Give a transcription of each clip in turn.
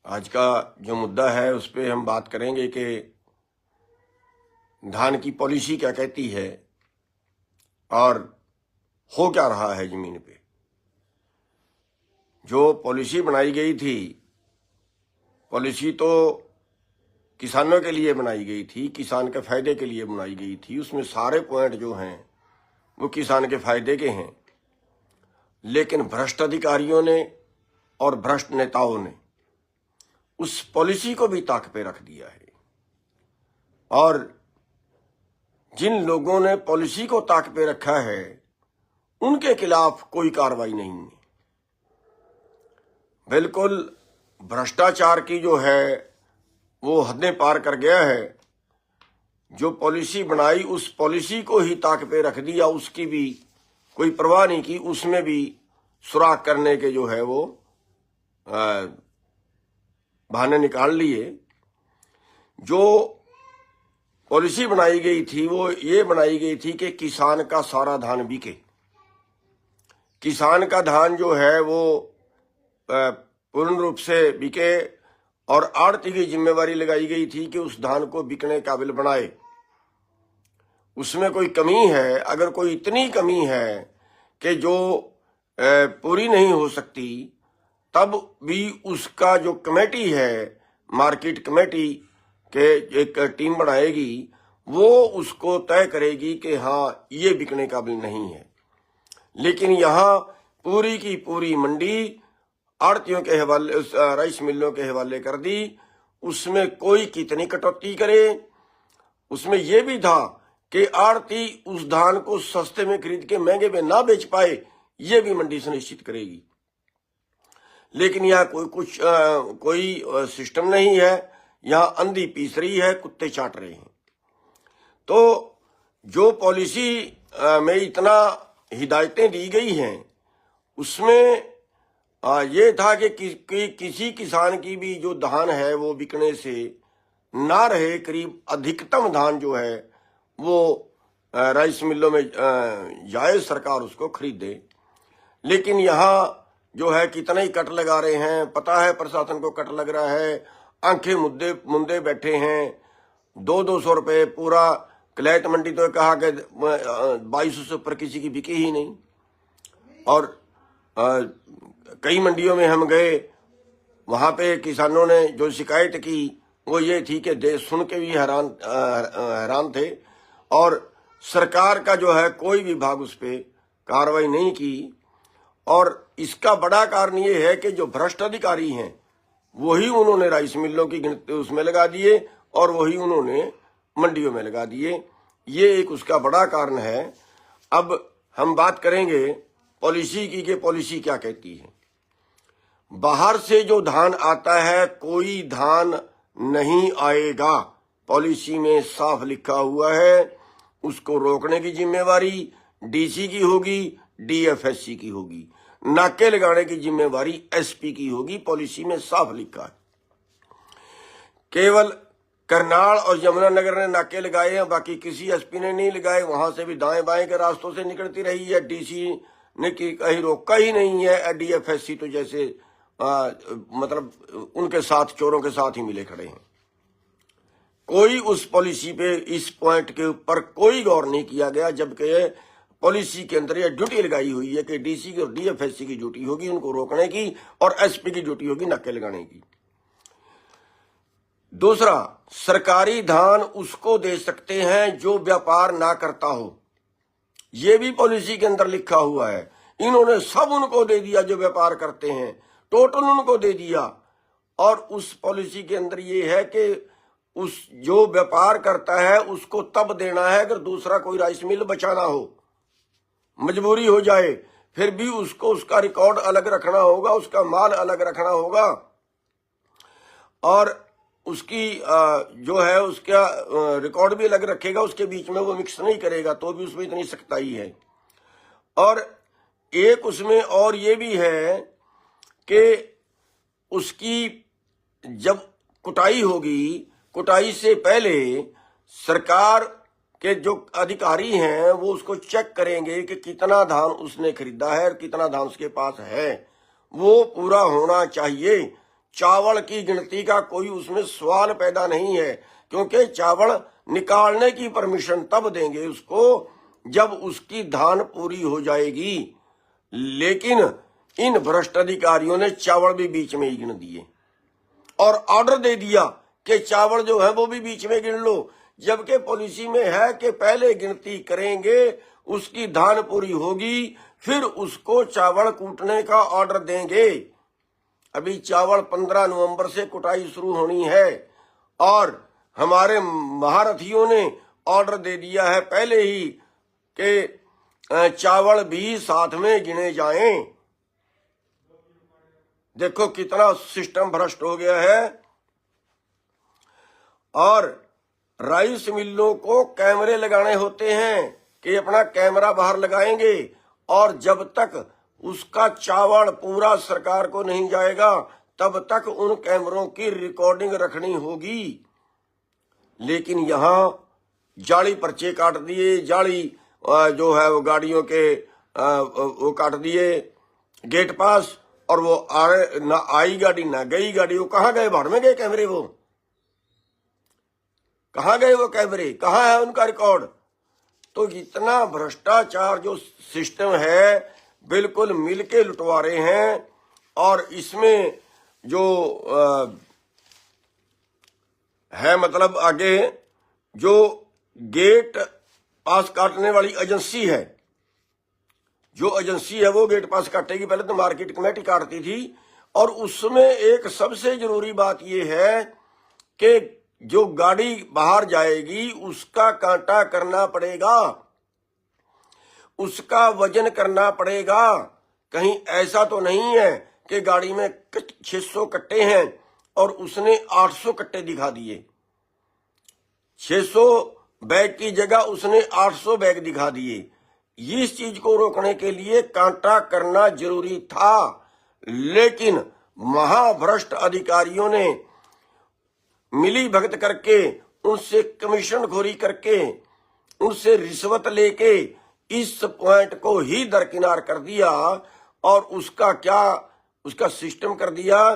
आज का जो मुद्दा है उस पर हम बात करेंगे कि धान की पॉलिसी क्या कहती है और हो क्या रहा है जमीन पे। जो पॉलिसी बनाई गई थी, पॉलिसी तो किसानों के लिए बनाई गई थी, किसान के फायदे के लिए बनाई गई थी। उसमें सारे पॉइंट जो हैं वो किसान के फायदे के हैं, लेकिन भ्रष्ट अधिकारियों ने और भ्रष्ट नेताओं ने उस पॉलिसी को भी ताक पे रख दिया है। और जिन लोगों ने पॉलिसी को ताक पे रखा है उनके खिलाफ कोई कार्रवाई नहीं है। बिल्कुल भ्रष्टाचार की जो है वो हदें पार कर गया है। जो पॉलिसी बनाई उस पॉलिसी को ही ताक पे रख दिया, उसकी भी कोई परवाह नहीं की, उसमें भी सुराख करने के जो है वो बहाने निकाल लिए। जो पॉलिसी बनाई गई थी वो ये बनाई गई थी कि किसान का सारा धान बिके। किसान का धान जो है वो पूर्ण रूप से बिके और आड़ती की जिम्मेवारी लगाई गई थी कि उस धान को बिकने काबिल बनाए। उसमें कोई कमी है, अगर कोई इतनी कमी है कि जो पूरी नहीं हो सकती, तब भी उसका जो कमेटी है, मार्केट कमेटी के एक टीम बनाएगी, वो उसको तय करेगी कि हाँ ये बिकने काबिल नहीं है। लेकिन यहाँ पूरी की पूरी मंडी आड़तियों के हवाले, राइस मिलों के हवाले कर दी। उसमें कोई कितनी कटौती करे। उसमें यह भी था कि आड़ती उस धान को सस्ते में खरीद के महंगे में ना बेच पाए, ये भी मंडी सुनिश्चित करेगी। लेकिन यहाँ कोई सिस्टम नहीं है। यहाँ अंधी पीस रही है, कुत्ते चाट रहे हैं। तो जो पॉलिसी में इतना हिदायतें दी गई हैं, उसमें ये था कि किसी किसान की भी जो धान है वो बिकने से ना रहे। करीब अधिकतम धान जो है वो राइस मिलों में जाए, सरकार उसको खरीदे। लेकिन यहाँ जो है कितना ही कट लगा रहे हैं, पता है प्रशासन को कट लग रहा है, आंखें मुंदे बैठे हैं। 200 रुपये पूरा कलैत मंडी तो कहा कि 2200 से ऊपर किसी की बिकी ही नहीं। और कई मंडियों में हम गए, वहां पे किसानों ने जो शिकायत की वो ये थी कि सुन के भी हैरान थे। और सरकार का जो है कोई विभाग उस पर कार्रवाई नहीं की। और इसका बड़ा कारण ये है कि जो भ्रष्ट अधिकारी हैं वही उन्होंने राइस मिलों की गिनती उसमें लगा दिए और वही उन्होंने मंडियों में लगा दिए। ये एक उसका बड़ा कारण है। अब हम बात करेंगे पॉलिसी की कि पॉलिसी क्या कहती है। बाहर से जो धान आता है, कोई धान नहीं आएगा, पॉलिसी में साफ लिखा हुआ है। उसको रोकने की जिम्मेवारी डीसी की होगी, डीएफएससी की होगी। नाके लगाने की जिम्मेवारी एसपी की होगी। पॉलिसी में साफ लिखा है। केवल करनाल और यमुनानगर ने नाके लगाए हैं, बाकी किसी एसपी ने नहीं लगाए। वहां से भी दाएं बाएं के रास्तों से निकलती रही है। डीसी ने कहीं रोका ही नहीं है। डीएफएससी तो जैसे मतलब उनके साथ, चोरों के साथ ही मिले खड़े हैं। कोई उस पॉलिसी पे, इस पॉइंट के ऊपर कोई गौर नहीं किया गया, जबकि पॉलिसी के अंदर यह ड्यूटी लगाई हुई है कि डीसी की और डीएफएससी की ड्यूटी होगी उनको रोकने की और एसपी की ड्यूटी होगी नाके लगाने की। दूसरा, सरकारी धान उसको दे सकते हैं जो व्यापार ना करता हो। यह भी पॉलिसी के अंदर लिखा हुआ है। इन्होंने सब उनको दे दिया जो व्यापार करते हैं, टोटल उनको दे दिया। और उस पॉलिसी के अंदर यह है कि उस जो व्यापार करता है उसको तब देना है अगर दूसरा कोई राइस मिल बचाना हो, मजबूरी हो जाए, फिर भी उसको उसका रिकॉर्ड अलग रखना होगा, उसका माल अलग रखना होगा। और उसकी जो है उसका रिकॉर्ड भी अलग रखेगा, उसके बीच में वो मिक्स नहीं करेगा, तो भी उसमें इतनी सख्ताई है। और एक उसमें और ये भी है कि उसकी जब कुटाई होगी, कुटाई से पहले सरकार के जो अधिकारी हैं वो उसको चेक करेंगे कि कितना धान उसने खरीदा है और कितना धान उसके पास है। वो पूरा होना चाहिए, चावल की गिनती का कोई उसमें सवाल पैदा नहीं है, क्योंकि चावल निकालने की परमिशन तब देंगे उसको जब उसकी धान पूरी हो जाएगी। लेकिन इन भ्रष्ट अधिकारियों ने चावल भी बीच में ही गिन दिए और ऑर्डर दे दिया कि चावल जो है वो भी बीच में गिन लो, जबकि पॉलिसी में है कि पहले गिनती करेंगे, उसकी धान पूरी होगी, फिर उसको चावल कूटने का ऑर्डर देंगे। अभी चावल 15 नवंबर से कुटाई शुरू होनी है और हमारे महारथियों ने ऑर्डर दे दिया है पहले ही कि चावल भी साथ में गिने जाएं। देखो कितना सिस्टम भ्रष्ट हो गया है। और राइस मिलों को कैमरे लगाने होते हैं कि अपना कैमरा बाहर लगाएंगे, और जब तक उसका चावल पूरा सरकार को नहीं जाएगा तब तक उन कैमरों की रिकॉर्डिंग रखनी होगी। लेकिन यहां जाली पर्चे काट दिए, जाली जो है वो गाड़ियों के वो काट दिए गेट पास, और वो ना आई गाड़ी ना गई गाड़ी। वो कहाँ गए? बाहर में गए कैमरे, वो कहाँ गए? वो कैमरे कहाँ है? उनका रिकॉर्ड। तो इतना भ्रष्टाचार जो सिस्टम है बिल्कुल मिलके लुटवा रहे हैं। और इसमें जो है मतलब आगे जो गेट पास काटने वाली एजेंसी है, जो एजेंसी है वो गेट पास काटेगी। पहले तो मार्केट कमेटी काटती थी, और उसमें एक सबसे जरूरी बात यह है कि जो गाड़ी बाहर जाएगी उसका कांटा करना पड़ेगा, उसका वजन करना पड़ेगा। कहीं ऐसा तो नहीं है कि गाड़ी में 600 कट्टे हैं और उसने 800 कट्टे दिखा दिए। 600 बैग की जगह उसने 800 बैग दिखा दिए। इस चीज को रोकने के लिए कांटा करना जरूरी था, लेकिन महाभ्रष्ट अधिकारियों ने मिली भगत करके, उनसे कमीशन खोरी करके, उनसे रिश्वत लेके इस पॉइंट को ही दरकिनार कर दिया। और उसका सिस्टम कर दिया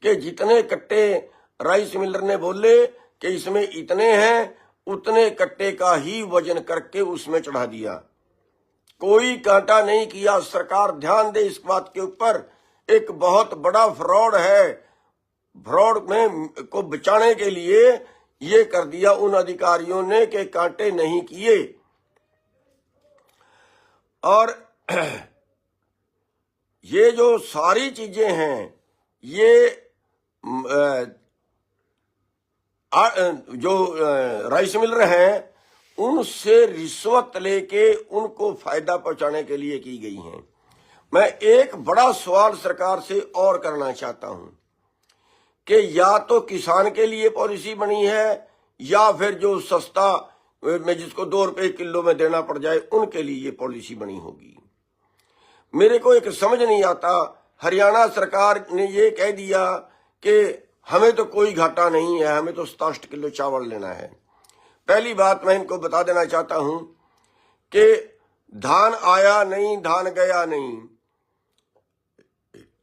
कि जितने कट्टे राइस मिलर ने बोले कि इसमें इतने हैं, उतने कट्टे का ही वजन करके उसमें चढ़ा दिया। कोई कांटा नहीं किया। सरकार ध्यान दे इस बात के ऊपर। एक बहुत बड़ा फ्रॉड है। फ्रॉड में को बचाने के लिए ये कर दिया उन अधिकारियों ने कि कांटे नहीं किए। और ये जो सारी चीजें हैं, ये जो राइस मिलर हैं उनसे रिश्वत लेके उनको फायदा पहुंचाने के लिए की गई हैं। मैं एक बड़ा सवाल सरकार से और करना चाहता हूं कि या तो किसान के लिए पॉलिसी बनी है, या फिर जो सस्ता में जिसको 2 रुपए किलो में देना पड़ जाए उनके लिए ये पॉलिसी बनी होगी। मेरे को एक समझ नहीं आता। हरियाणा सरकार ने ये कह दिया कि हमें तो कोई घाटा नहीं है, हमें तो 67 किलो चावल लेना है। पहली बात मैं इनको बता देना चाहता हूं कि धान आया नहीं, धान गया नहीं।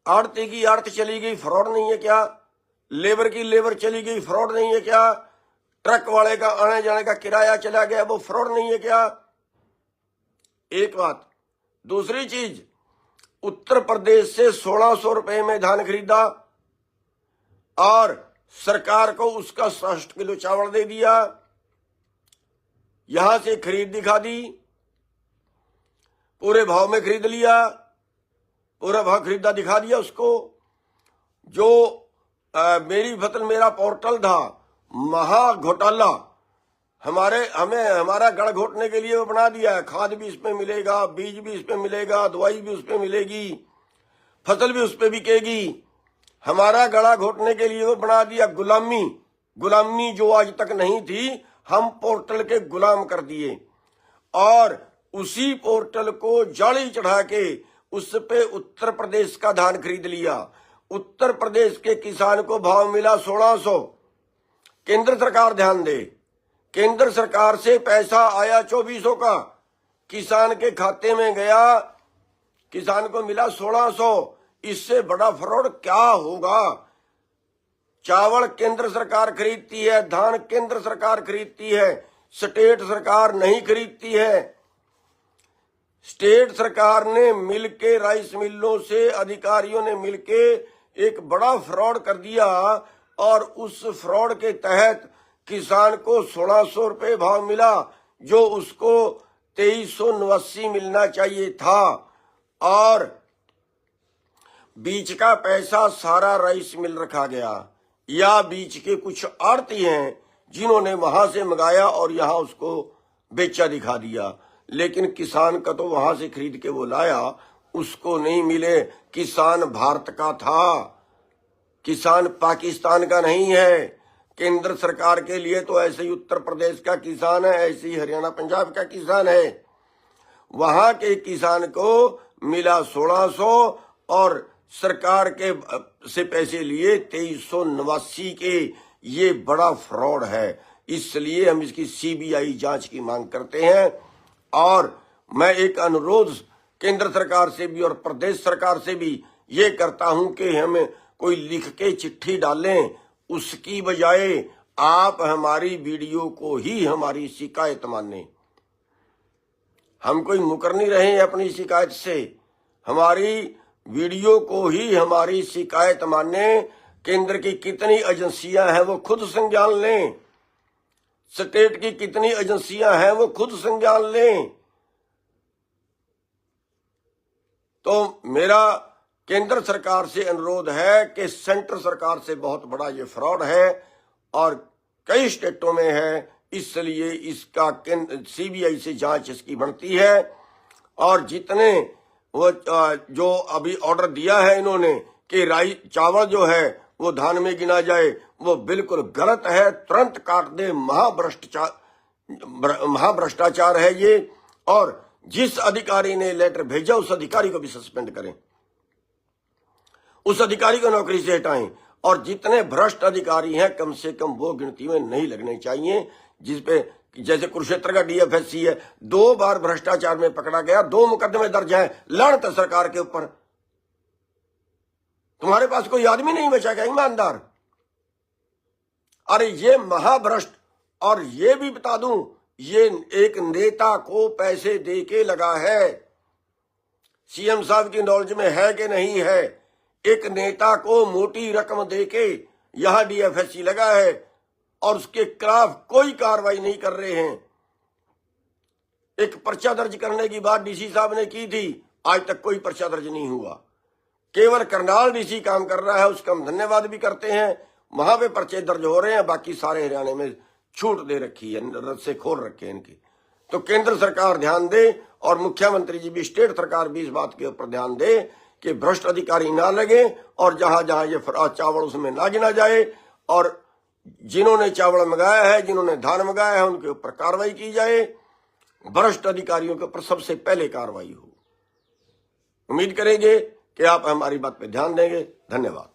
आड़ती की आड़त चली गई, फ्रॉड नहीं है क्या? लेबर की लेबर चली गई, फ्रॉड नहीं है क्या? ट्रक वाले का आने जाने का किराया चला गया, वो फ्रॉड नहीं है क्या? एक बात। दूसरी चीज, उत्तर प्रदेश से 1600 रुपए में धान खरीदा और सरकार को उसका 67 किलो चावल दे दिया। यहां से खरीद दिखा दी, पूरे भाव में खरीद लिया, पूरा भाव खरीदा दिखा दिया उसको। जो मेरी फसल मेरा पोर्टल था, महा घोटाला। हमारा गढ़ घोटने के लिए वो बना दिया है। खाद भी इसमें मिलेगा, बीज भी इसमें मिलेगा, दवाई भी उसमें मिलेगी, फसल भी उसमें बिकेगी। हमारा गला घोटने के लिए वो बना दिया गुलामी जो आज तक नहीं थी, हम पोर्टल के गुलाम कर दिए। और उसी पोर्टल को जाली चढ़ा के उस पे उत्तर प्रदेश का धान खरीद लिया। उत्तर प्रदेश के किसान को भाव मिला 1600। केंद्र सरकार ध्यान दे, केंद्र सरकार से पैसा आया 2400 का, किसान के खाते में गया, किसान को मिला 1600। इससे बड़ा फ्रॉड क्या होगा? चावल केंद्र सरकार खरीदती है, धान केंद्र सरकार खरीदती है, स्टेट सरकार नहीं खरीदती है। स्टेट सरकार ने मिलके राइस मिलों से अधिकारियों ने मिलके एक बड़ा फ्रॉड कर दिया और उस फ्रॉड के तहत किसान को 1600 रुपए भाव मिला, जो उसको 2389 मिलना चाहिए था, और बीच का पैसा सारा राइस मिल रखा गया, या बीच के कुछ आड़ती हैं जिन्होंने वहां से मंगाया और यहां उसको बेचा दिखा दिया, लेकिन किसान का तो वहां से खरीद के वो लाया, उसको नहीं मिले। किसान भारत का था, किसान पाकिस्तान का नहीं है। केंद्र सरकार के लिए तो ऐसे ही उत्तर प्रदेश का किसान है, ऐसे ही हरियाणा पंजाब का किसान है। वहां के किसान को मिला 1600 और सरकार के से पैसे लिए 2389 के। ये बड़ा फ्रॉड है, इसलिए हम इसकी सीबीआई जांच की मांग करते हैं। और मैं एक अनुरोध केंद्र सरकार से भी और प्रदेश सरकार से भी ये करता हूं कि हमें कोई लिख के चिट्ठी डालें, उसकी बजाय आप हमारी वीडियो को ही हमारी शिकायत माने। हम कोई मुकर नहीं रहे हैं अपनी शिकायत से, हमारी वीडियो को ही हमारी शिकायत माने। केंद्र की कितनी एजेंसियां हैं वो खुद संज्ञान लें, स्टेट की कितनी एजेंसियां हैं वो खुद संज्ञान लें। तो मेरा केंद्र सरकार से अनुरोध है कि सेंट्रल सरकार से बहुत बड़ा ये फ्रॉड है और कई स्टेटों में है, इसलिए इसका सीबीआई से जांच इसकी बनती है। और जितने वो जो अभी ऑर्डर दिया है इन्होंने कि चावल जो है वो धान में गिना जाए, वो बिल्कुल गलत है, तुरंत काट दे। महाभ्रष्टाचार है ये, और जिस अधिकारी ने लेटर भेजा उस अधिकारी को भी सस्पेंड करें, उस अधिकारी को नौकरी से हटाएं। और जितने भ्रष्ट अधिकारी हैं कम से कम वो गिनती में नहीं लगने चाहिए, जिसपे जैसे कुरुक्षेत्र का डीएफएससी है, 2 बार भ्रष्टाचार में पकड़ा गया, 2 मुकदमे दर्ज हैं, लानत है सरकार के ऊपर। तुम्हारे पास कोई आदमी नहीं बचा क्या ईमानदार? अरे ये महाभ्रष्ट। और ये भी बता दूं, ये एक नेता को पैसे दे के लगा है, सीएम साहब की नॉलेज में है कि नहीं है। एक नेता को मोटी रकम देके यहां डीएफएससी लगा है और उसके खिलाफ कोई कार्रवाई नहीं कर रहे हैं। एक पर्चा दर्ज करने की बात डीसी साहब ने की थी, आज तक कोई पर्चा दर्ज नहीं हुआ। केवल करनाल डीसी काम कर रहा है, उसका हम धन्यवाद भी करते हैं, वहां पे पर्चे दर्ज हो रहे हैं, बाकी सारे हरियाणा में छूट दे रखी है, रद से खोल रखे हैं इनकी। तो केंद्र सरकार ध्यान दे और मुख्यमंत्री जी भी, स्टेट सरकार भी इस बात के ऊपर ध्यान दे कि भ्रष्ट अधिकारी ना लगे और जहां जहां ये चावल उसमें ना गिना जाए, और जिन्होंने चावल मंगाया है, जिन्होंने धान मंगाया है, उनके ऊपर कार्रवाई की जाए। भ्रष्ट अधिकारियों के ऊपर सबसे पहले कार्रवाई हो। उम्मीद करेंगे कि आप हमारी बात पे ध्यान देंगे। धन्यवाद।